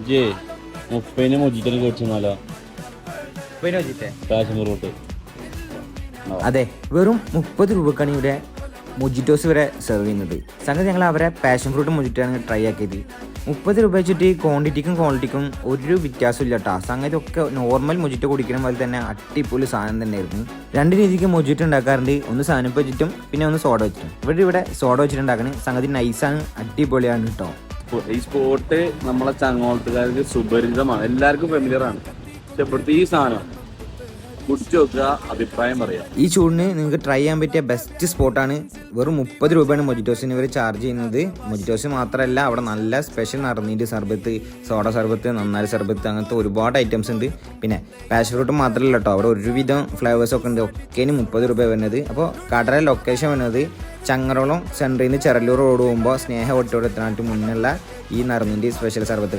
ജേ 30 മൊജിറ്റന് കുടിച്ചാലോ? Passion fruit. അതെ, വെറും 30 രൂപക്കാണ് ഇവിടെ മൊജിറ്റോസ് വരെ സെർവ് ചെയ്യുന്നത്. സംഗതി ഞങ്ങൾ അവരെ പാഷൻ ഫ്രൂട്ട് മൊജിറ്റാണ് ട്രൈ ആക്കിയത്. 30 രൂപ വെച്ചിട്ട് ക്വാണ്ടിറ്റിക്കും ക്വാളിറ്റിക്കും ഒരു വ്യത്യാസമില്ല കേട്ടോ. സംഗതി ഒക്കെ നോർമൽ മൊജിറ്റോ കുടിക്കുന്ന പോലെ തന്നെ അടിപൊളി സാധനം തന്നെയായിരുന്നു. രണ്ട് രീതിക്ക് മൊജിറ്റോ ഉണ്ടാക്കാറുണ്ട്, ഒന്ന് സാധനം വെച്ചിട്ടും പിന്നെ ഒന്ന് സോഡ വെച്ചിട്ടും. ഇവിടെ സോഡ വെച്ചിട്ടുണ്ടാക്കുന്നത് സംഗതി നൈസാണ്, അടിപൊളിയാണ് കേട്ടോ. ഈ സ്പോട്ട് നമ്മളെ ചങ്ങോളത്തുകാർക്ക് സുപരിചിതമാണ്, എല്ലാവർക്കും ഫെമിലിയർ ആണ്. ഇഷ്ടപ്പെടുത്ത ഈ സാധനം കുടിച്ചു നോക്കുക, അഭിപ്രായം പറയാം. ഈ ചൂടിന് നിങ്ങൾക്ക് ട്രൈ ചെയ്യാൻ പറ്റിയ ബെസ്റ്റ് സ്പോട്ടാണ്. വെറും 30 രൂപയാണ് മൊജിറ്റോസിന് ഇവർ ചാർജ് ചെയ്യുന്നത്. മൊജിറ്റോസ് മാത്രമല്ല, അവിടെ നല്ല സ്പെഷ്യൽ നടന്നിട്ട് സർബത്ത്, സോഡ സർബത്ത്, നന്നാരി സർബത്ത്, അങ്ങനത്തെ ഒരുപാട് ഐറ്റംസ് ഉണ്ട്. പിന്നെ പാഷൻ ഫ്രൂട്ട് മാത്രമല്ല കേട്ടോ, അവിടെ ഒരുവിധം ഫ്ലേവേഴ്സൊക്കെ ഉണ്ട്. ഒക്കേന് 30 രൂപ വരുന്നത്. അപ്പോൾ കടയുടെ ലൊക്കേഷൻ വരുന്നത് ചങ്ങരോളം സെൻട്രിൽ നിന്ന് ചെറല്ലൂർ റോഡ് പോകുമ്പോൾ സ്നേഹ ഒട്ടോടെ എത്താനായിട്ട് മുന്നുള്ള ഈ നറുന്നിൻ്റെ സ്പെഷ്യൽ സർബത്ത്